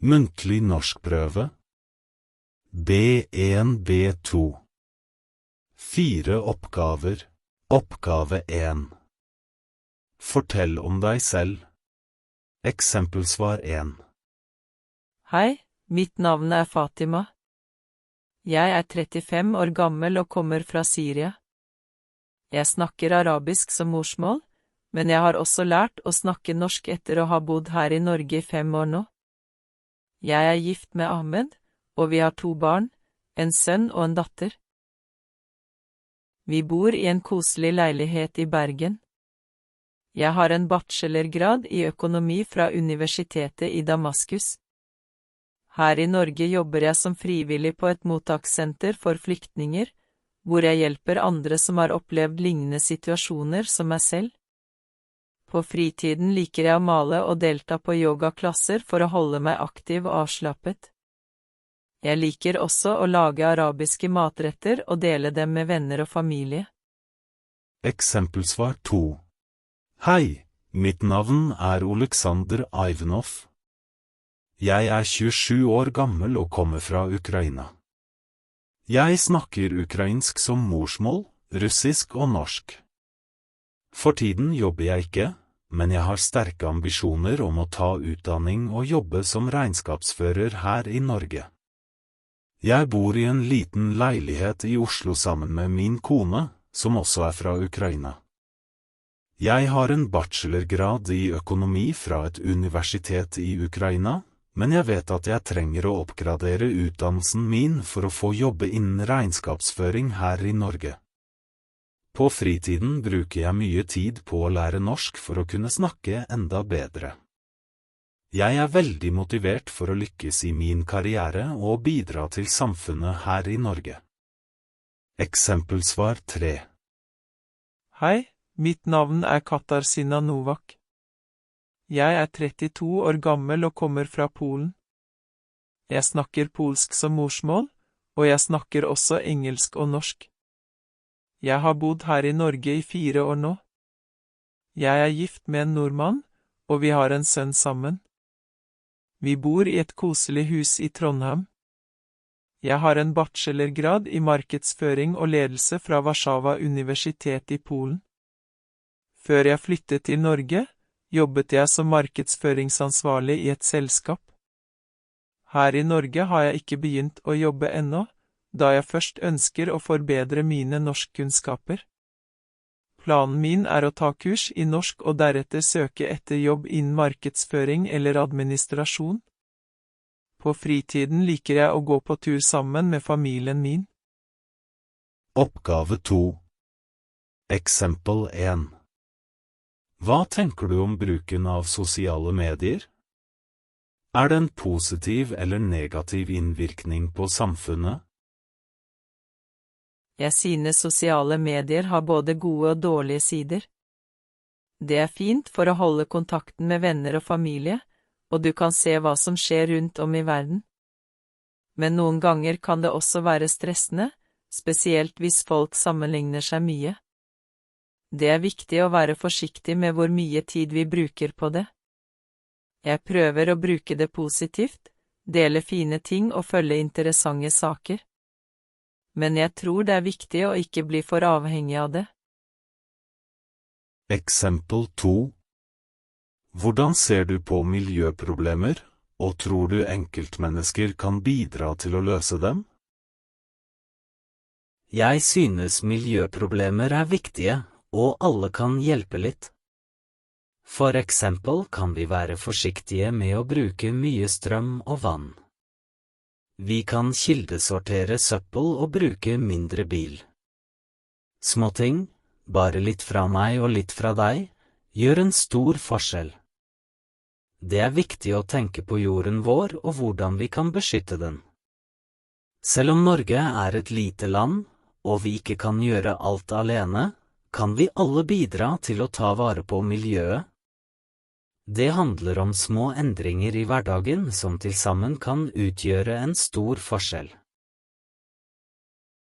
Muntlig norskprøve. B1, B2. 4 oppgaver. Oppgave 1. Fortell om deg selv. Eksempelsvar 1. Hei, mitt navn er Fatima. Jeg er 35 år gammel og kommer fra Syria. Jeg snakker arabisk som morsmål, men jeg har også lært å snakke norsk etter å ha bodd her i Norge i 5 år nå. Jeg er gift med Ahmed, og vi har 2 barn, en sønn og en datter. Vi bor i en koselig leilighet i Bergen. Jeg har en bachelorgrad i økonomi fra Universitetet i Damaskus. Her i Norge jobber jeg som frivillig på et mottakssenter for flyktninger, hvor jeg hjelper andre som har opplevd lignende situasjoner som meg selv. På fritiden liker jeg å male og delta på yogaklasser for å holde meg aktiv og avslappet. Jeg liker også å lage arabiske matretter og dele dem med venner og familie. Eksempelsvar 2. Hei, mitt navn er Oleksandr Ivanov. Jeg er 27 år gammel og kommer fra Ukraina. Jeg snakker ukrainsk som morsmål, russisk og norsk. For tiden jobber jeg ikke, men jeg har sterke ambisjoner om å ta utdanning og jobbe som regnskapsfører her i Norge. Jeg bor i en liten leilighet i Oslo sammen med min kone, som også er fra Ukraina. Jeg har en bachelorgrad i økonomi fra et universitet i Ukraina, men jeg vet at jeg trenger å oppgradere utdannelsen min for å få jobbe innen regnskapsføring her i Norge. På fritiden bruker jeg mye tid på å lære norsk for å kunne snakke enda bedre. Jeg er veldig motivert for å lykkes i min karriere og bidra til samfunnet her i Norge. Eksempelsvar 3. Hei, mitt navn er Katarzyna Novak. Jeg er 32 år gammel og kommer fra Polen. Jeg snakker polsk som morsmål, og jeg snakker også engelsk og norsk. Jeg har bodd her i Norge i 4 år nå. Jeg er gift med en nordmann, og vi har en sønn sammen. Vi bor i et koselig hus i Trondheim. Jeg har en bachelorgrad i markedsføring og ledelse fra Warszawa Universitet i Polen. Før jeg flyttet til Norge, jobbet jeg som markedsføringsansvarlig i et selskap. Her i Norge har jeg ikke begynt å jobbe ennå, da jeg først ønsker å forbedre mine norskkunnskaper. Planen min er å ta kurs i norsk og deretter søke etter jobb innen markedsføring eller administrasjon. På fritiden liker jeg å gå på tur sammen med familien min. Oppgave 2. Eksempel 1. Hva tenker du om bruken av sosiale medier? Er det en positiv eller negativ innvirkning på samfunnet? Jeg synes sosiale medier har både gode og dårlige sider. Det er fint for å holde kontakten med venner og familie, og du kan se hva som skjer rundt om i verden. Men noen ganger kan det også være stressende, spesielt hvis folk sammenligner seg mye. Det er viktig å være forsiktig med hvor mye tid vi bruker på det. Jeg prøver å bruke det positivt, dele fine ting og følge interessante saker. Men jeg tror det er viktig å ikke bli for avhengig av det. Eksempel 2. Hvordan ser du på miljøproblemer, og tror du enkeltmennesker kan bidra til å løse dem? Jeg synes miljøproblemer er viktige, og alle kan hjelpe litt. For eksempel kan vi være forsiktige med å bruke mye strøm og vann. Vi kan kildesortere søppel og bruke mindre bil. Småting, bare litt fra meg og litt fra deg, gjør en stor forskjell. Det er viktig å tenke på jorden vår og hvordan vi kan beskytte den. Selv om Norge er et lite land, og vi ikke kan gjøre alt alene, kan vi alle bidra til å ta vare på miljøet. Det handler om små endringer i hverdagen som til sammen kan utgjøre en stor forskjell.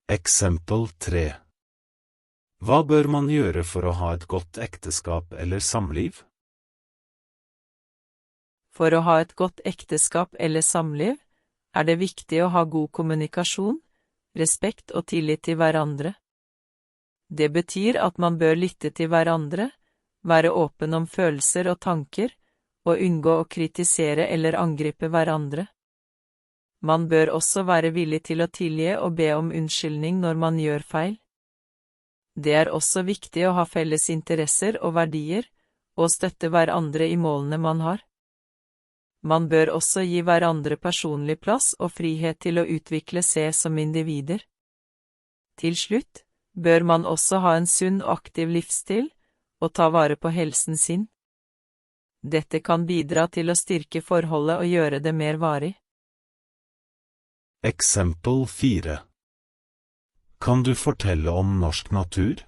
Eksempel 3. Hva bør man gjøre for å ha et godt ekteskap eller samliv? For å ha et godt ekteskap eller samliv, er det viktig å ha god kommunikasjon, respekt og tillit til hverandre. Det betyr at man bør lytte til hverandre, være åpen om følelser og tanker, og unngå å kritisere eller angripe hverandre. Man bør også være villig til å tilgi og be om unnskyldning når man gjør feil. Det er også viktig å ha felles interesser og verdier, og støtte hverandre i målene man har. Man bør også gi hverandre personlig plass og frihet til å utvikle seg som individer. Til slutt, bør man også ha en sunn og aktiv livsstil, og ta vare på helsen sin. Dette kan bidra til å styrke forholdet og gjøre det mer varig. Eksempel 4. Kan du fortelle om norsk natur?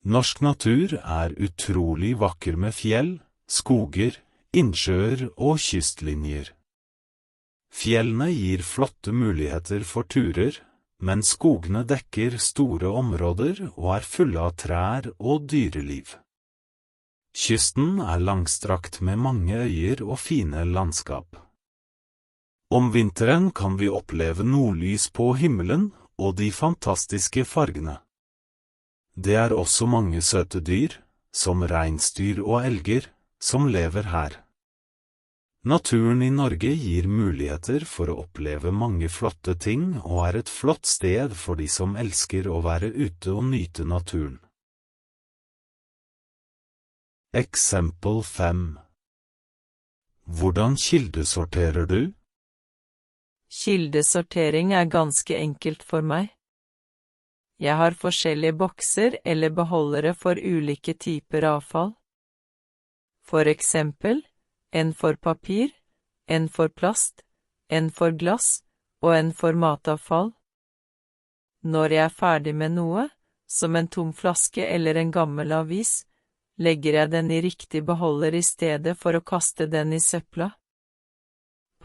Norsk natur er utrolig vakker med fjell, skoger, innsjøer og kystlinjer. Fjellene gir flotte muligheter for turer, men skogene dekker store områder og er fulle av trær og dyreliv. Kysten er langstrakt med mange øyer og fine landskap. Om vinteren kan vi oppleve nordlys på himmelen og de fantastiske fargene. Det er også mange søte dyr, som reinsdyr og elger, som lever her. Naturen i Norge gir muligheter for å oppleve mange flotte ting og er et flott sted for de som elsker å være ute og nyte naturen. Eksempel 5. Hvordan kildesorterer du? Kildesortering er ganske enkelt for meg. Jeg har forskjellige bokser eller beholdere for ulike typer avfall. For eksempel, en for papir, en for plast, en for glass og en for matavfall. Når jeg er ferdig med noe, som en tom flaske eller en gammel avis, legger jeg den i riktig beholder i stedet for å kaste den i søpla.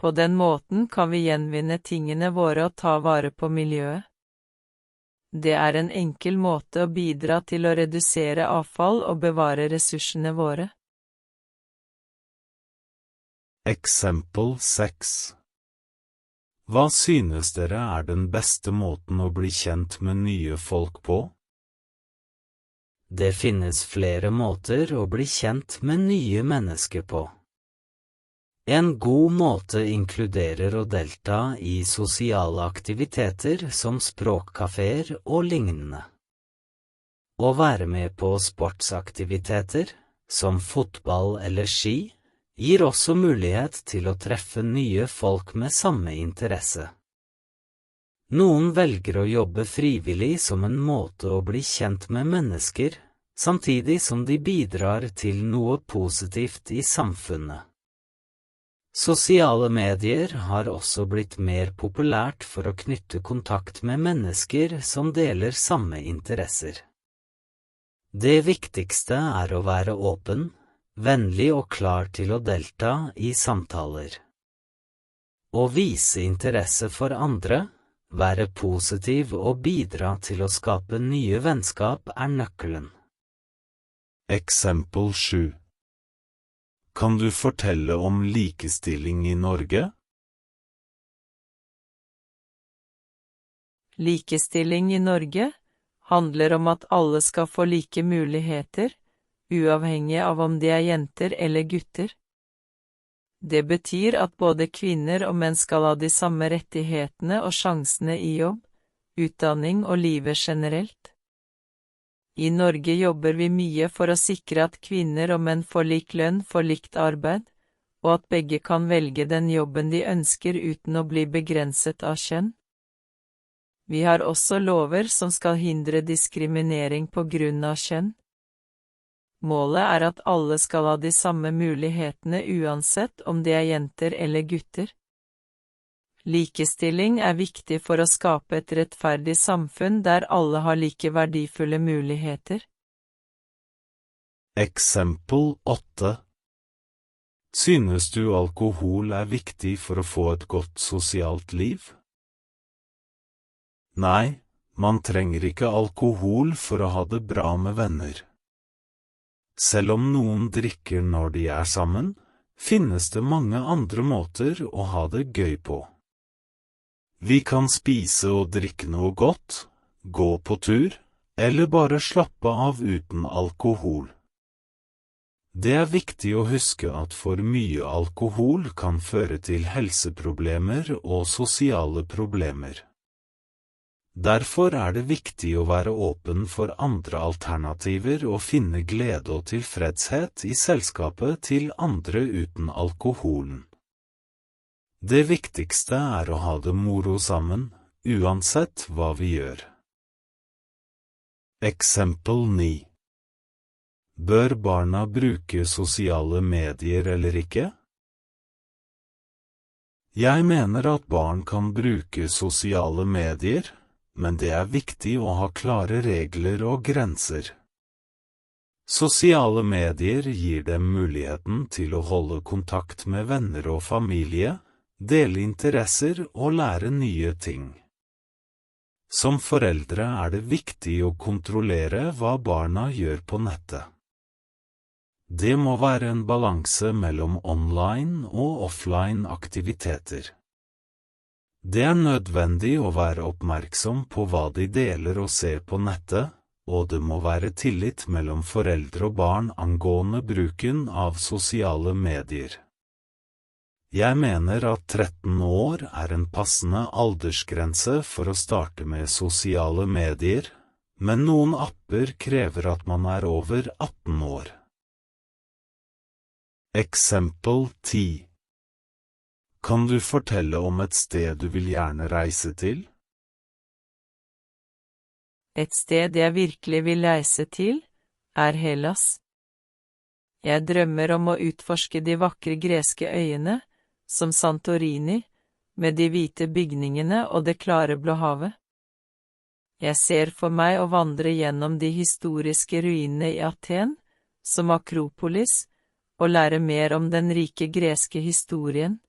På den måten kan vi gjenvinne tingene våre og ta vare på miljøet. Det er en enkel måte å bidra til å redusere avfall og bevare ressursene våre. Eksempel 6. Hva synes dere er den beste måten å bli kjent med nye folk på? Det finnes flere måter å bli kjent med nye mennesker på. En god måte inkluderer å delta i sosiale aktiviteter som språkkaféer og lignende. Å være med på sportsaktiviteter, som fotball eller ski, gir også mulighet til å treffe nye folk med samme interesse. Noen velger å jobbe frivillig som en måte å bli kjent med mennesker, samtidig som de bidrar til noe positivt i samfunnet. Sosiale medier har også blitt mer populært for å knytte kontakt med mennesker som deler samme interesser. Det viktigste er å være åpen, vennlig og klar til å delta i samtaler. Å vise interesse for andre, være positiv og bidra til å skape nye vennskap er nøkkelen. Eksempel 7. Kan du fortelle om likestilling i Norge? Likestilling i Norge handler om at alle skal få like muligheter, uavhengig av om de er jenter eller gutter. Det betyr at både kvinner og menn skal ha de samme rettighetene og sjansene i jobb, utdanning og livet generelt. I Norge jobber vi mye for å sikre at kvinner og menn får lik lønn for likt arbeid, og at begge kan velge den jobben de ønsker uten å bli begrenset av kjønn. Vi har også lover som skal hindre diskriminering på grunn av kjønn. Målet er at alle skal ha de samme mulighetene uansett om de er jenter eller gutter. Likestilling er viktig for å skape et rettferdig samfunn der alle har like verdifulle muligheter. Eksempel 8. Synes du alkohol er viktig for å få et godt sosialt liv? Nei, man trenger ikke alkohol for å ha det bra med venner. Selv om noen drikker når de er sammen, finnes det mange andre måter å ha det gøy på. Vi kan spise og drikke noe godt, gå på tur, eller bare slappe av uten alkohol. Det er viktig å huske at for mye alkohol kan føre til helseproblemer og sosiale problemer. Derfor er det viktig å være åpen for andre alternativer og finne glede og tilfredshet i selskapet til andre uten alkoholen. Det viktigste er å ha det moro sammen, uansett hva vi gjør. Eksempel 9. Bør barna bruke sosiale medier eller ikke? Jeg mener at barn kan bruke sosiale medier, men det er viktig å ha klare regler og grenser. Sosiale medier gir dem muligheten til å holde kontakt med venner og familie, dele interesser og lære nye ting. Som foreldre er det viktig å kontrollere hva barna gjør på nettet. Det må være en balanse mellom online og offline aktiviteter. Det er nødvendig å være oppmerksom på hva de deler og ser på nettet, og det må være tillit mellom foreldre og barn angående bruken av sosiale medier. Jeg mener at 13 år er en passende aldersgrense for å starte med sosiale medier, men noen apper krever at man er over 18 år. Eksempel 10. Kan du fortelle om et sted du vil gjerne reise til? Et sted jeg virkelig vil reise til, er Hellas. Jeg drømmer om å utforske de vakre greske øyene, som Santorini, med de hvite bygningene og det klare blå havet. Jeg ser for meg å vandre gjennom de historiske ruinene i Aten, som Akropolis, og lære mer om den rike greske historien.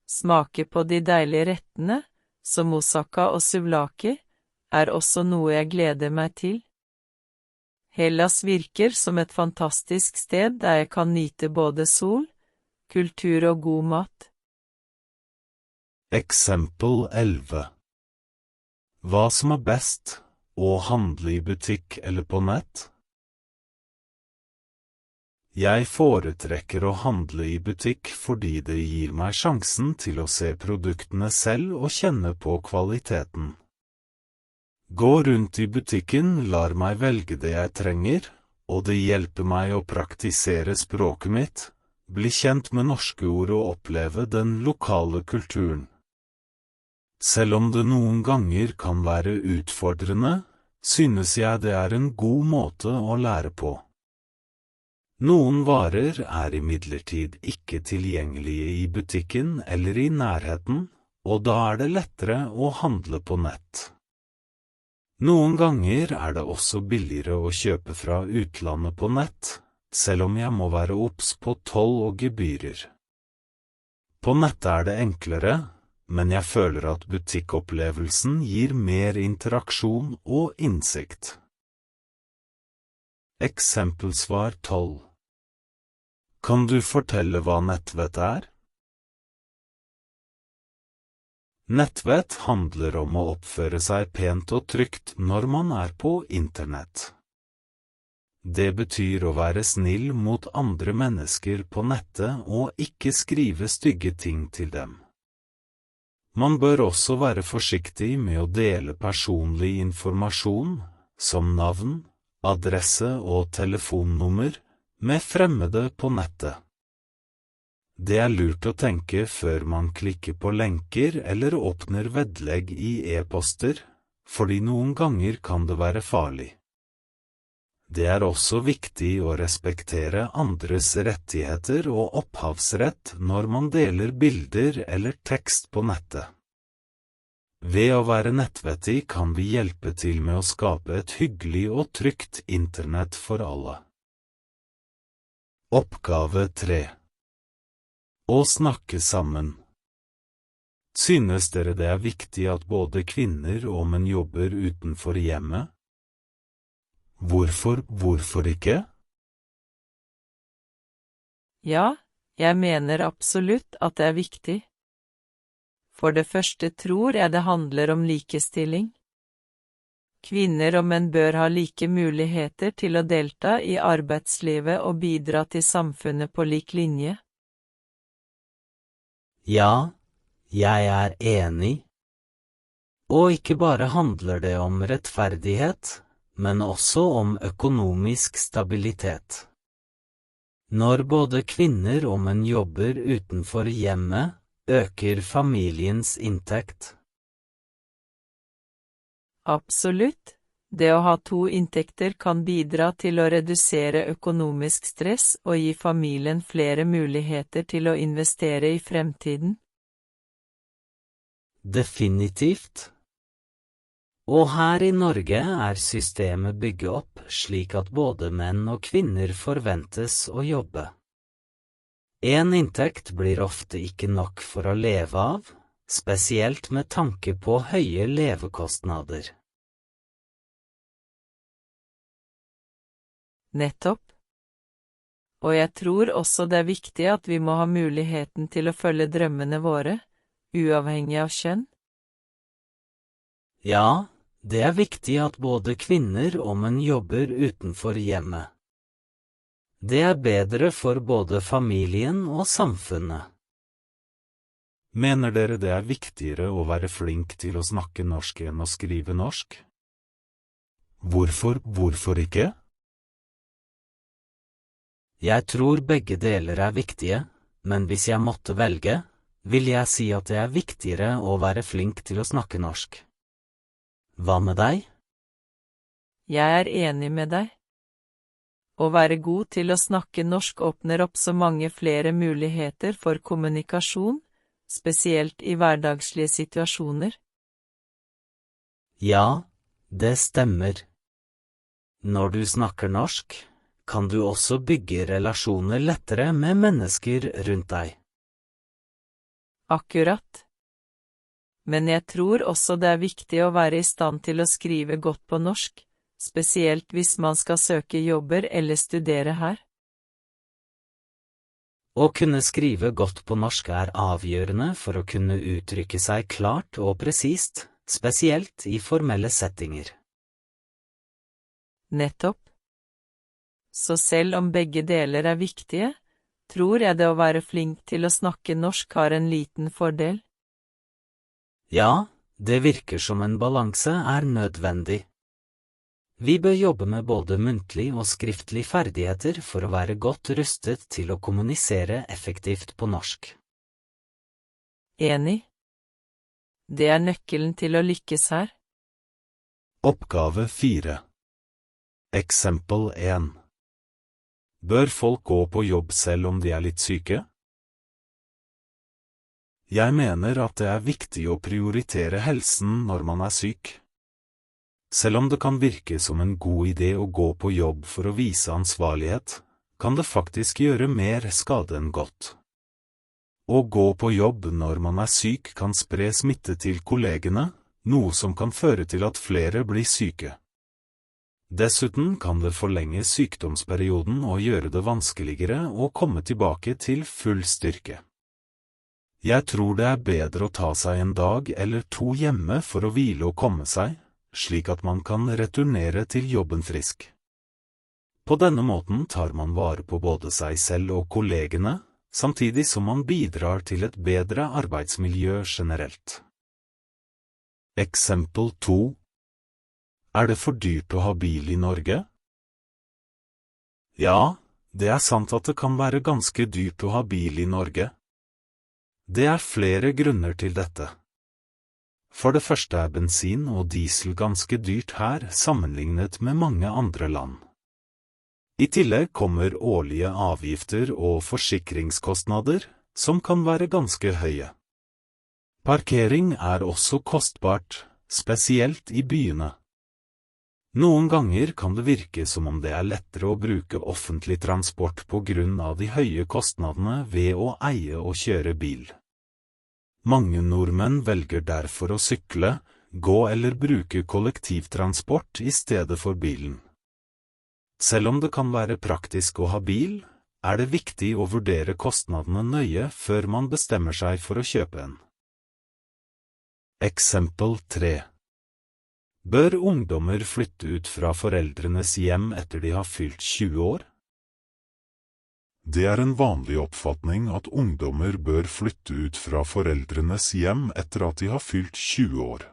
Smake på de deilige rettene, som moussaka og souvlaki, er også noe jeg gleder meg til. Hellas virker som et fantastisk sted der jeg kan nyte både sol, kultur og god mat. Eksempel 11. Hva som er best, å handle i butikk eller på nett? Jeg foretrekker å handle i butikk fordi det gir meg sjansen til å se produktene selv og kjenne på kvaliteten. Gå rundt i butikken lar meg velge det jeg trenger, og det hjelper meg å praktisere språket mitt, bli kjent med norske ord og oppleve den lokale kulturen. Selv om det noen ganger kan være utfordrende, synes jeg det er en god måte å lære på. Noen varer er imidlertid ikke tilgjengelige i butikken eller i nærheten, og da er det lettere å handle på nett. Noen ganger er det også billigere å kjøpe fra utlandet på nett, selv om jeg må være obs på toll og gebyrer. På nettet er det enklere, men jeg føler at butikkopplevelsen gir mer interaksjon og innsikt. Eksempelsvar 12. Kan du fortelle hva nettvett er? Nettvett handler om å oppføre seg pent og trygt når man er på internett. Det betyr å være snill mot andre mennesker på nettet og ikke skrive stygge ting til dem. Man bør også være forsiktig med å dele personlig informasjon, som navn, adresse og telefonnummer, med fremmede på nettet. Det er lurt å tenke før man klikker på lenker eller åpner vedlegg i e-poster, fordi noen ganger kan det være farlig. Det er også viktig å respektere andres rettigheter og opphavsrett når man deler bilder eller tekst på nettet. Ved å være nettvettig kan vi hjelpe til med å skape et hyggelig og trygt internett for alle. Oppgave 3. Å snakke sammen. Synes dere det er viktig at både kvinner og menn jobber utenfor hjemmet? Hvorfor ikke? Ja, jeg mener absolutt at det er viktig. For det første tror jeg det handler om likestilling. Kvinner og menn bør ha like muligheter til å delta i arbeidslivet og bidra til samfunnet på lik linje. Ja, jeg er enig. Og ikke bare handler det om rettferdighet, men også om økonomisk stabilitet. Når både kvinner og menn jobber utenfor hjemmet, øker familiens inntekt. Absolutt. Det å ha to inntekter kan bidra til å redusere økonomisk stress og gi familien flere muligheter til å investere i fremtiden. Definitivt. Og her i Norge er systemet bygget opp slik at både menn og kvinner forventes å jobbe. En inntekt blir ofte ikke nok for å leve av, spesielt med tanke på høye levekostnader. Nettopp. Og jeg tror også det er viktig at vi må ha muligheten til å følge drømmene våre, uavhengig av kjønn. Ja, det er viktig at både kvinner og menn jobber utenfor hjemmet. Det er bedre for både familien og samfunnet. Mener dere det er viktigere å være flink til å snakke norsk enn å skrive norsk? Hvorfor ikke? Jeg tror begge deler er viktige, men hvis jeg måtte velge, vil jeg si at det er viktigere å være flink til å snakke norsk. Hva med deg? Jeg er enig med deg. Å være god til å snakke norsk åpner opp så mange flere muligheter for kommunikasjon, spesielt i hverdagslige situasjoner. Ja, det stemmer. Når du snakker norsk, kan du også bygge relasjoner lettere med mennesker rundt deg. Akkurat. Men jeg tror også det er viktig å være i stand til å skrive godt på norsk, spesielt hvis man skal søke jobber eller studere her. Å kunne skrive godt på norsk er avgjørende for å kunne uttrykke seg klart og presist, spesielt i formelle settinger. Nettopp. Så selv om begge deler er viktige, tror jeg det å være flink til å snakke norsk har en liten fordel. Ja, det virker som en balanse er nødvendig. Vi bør jobbe med både muntlig og skriftlig ferdigheter for å være godt rustet til å kommunisere effektivt på norsk. Enig. Det er nøkkelen til å lykkes her. Oppgave 4. Eksempel 1. Bør folk gå på jobb selv om de er litt syke? Jeg mener at det er viktig å prioritere helsen når man er syk. Selv om det kan virke som en god idé å gå på jobb for å vise ansvarlighet, kan det faktisk gjøre mer skade enn godt. Å gå på jobb når man er syk kan spre smitte til kollegene, noe som kan føre til at flere blir syke. Dessuten kan det forlenge sykdomsperioden og gjøre det vanskeligere å komme tilbake til full styrke. Jeg tror det er bedre å ta seg en dag eller to hjemme for å hvile og komme seg, slik at man kan returnere til jobben frisk. På denne måten tar man vare på både seg selv og kollegene, samtidig som man bidrar til et bedre arbeidsmiljø generelt. Eksempel 2. Er det for dyrt å ha bil i Norge? Ja, det er sant at det kan være ganske dyrt å ha bil i Norge. Det er flere grunner til dette. For det første er bensin og diesel ganske dyrt her sammenlignet med mange andre land. I tillegg kommer årlige avgifter og forsikringskostnader, som kan være ganske høye. Parkering er også kostbart, spesielt i byene. Noen ganger kan det virke som om det er lettere å bruke offentlig transport på grunn av de høye kostnadene ved å eie og kjøre bil. Mange nordmenn velger derfor å sykle, gå eller bruke kollektivtransport i stedet for bilen. Selv om det kan være praktisk å ha bil, er det viktig å vurdere kostnadene nøye før man bestemmer seg for å kjøpe en. Eksempel 3. Bør ungdommer flytte ut fra foreldrenes hjem etter de har fylt 20 år? Det er en vanlig oppfatning at ungdommer bør flytte ut fra foreldrenes hjem etter at de har fylt 20 år.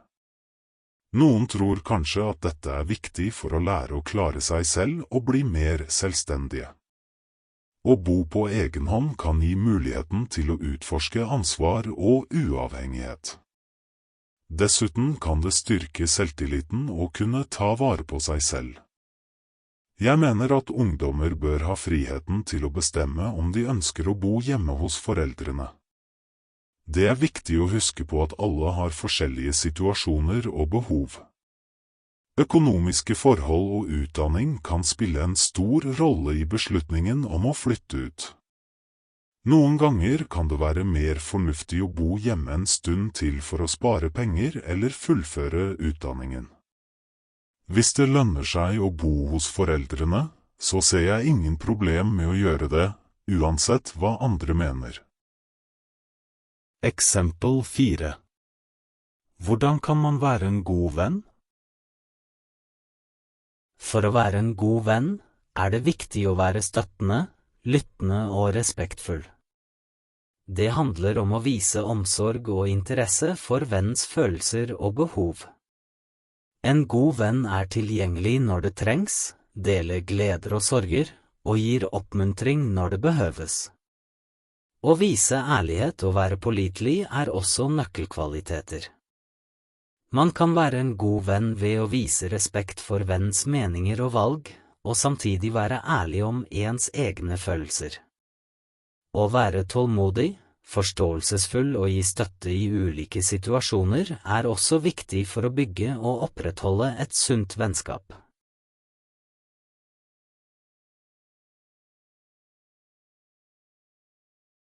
Noen tror kanskje at dette er viktig for å lære å klare seg selv og bli mer selvstendige. Å bo på egen hånd kan gi muligheten til å utforske ansvar og uavhengighet. Dessuten kan det styrke selvtilliten å kunne ta vare på seg selv. Jeg mener at ungdommer bør ha friheten til å bestemme om de ønsker å bo hjemme hos foreldrene. Det er viktig å huske på at alle har forskjellige situasjoner og behov. Økonomiske forhold og utdanning kan spille en stor rolle i beslutningen om å flytte ut. Noen ganger kan det være mer fornuftig å bo hjemme en stund til for å spare penger eller fullføre utdanningen. Hvis det lønner seg å bo hos foreldrene, så ser jeg ingen problem med å gjøre det, uansett hva andre mener. Eksempel 4. Hvordan kan man være en god venn? For å være en god venn, er det viktig å være støttende, lyttende og respektfull. Det handler om å vise omsorg og interesse for vennens følelser og behov. En god venn er tilgjengelig når det trengs, deler gleder og sorger, og gir oppmuntring når det behøves. Å vise ærlighet og være pålitelig er også nøkkelkvaliteter. Man kan være en god venn ved å vise respekt for vennens meninger og valg, og samtidig være ærlig om ens egne følelser. Å være tålmodig, forståelsesfull og gi støtte i ulike situasjoner er også viktig for å bygge og opprettholde et sunt vennskap.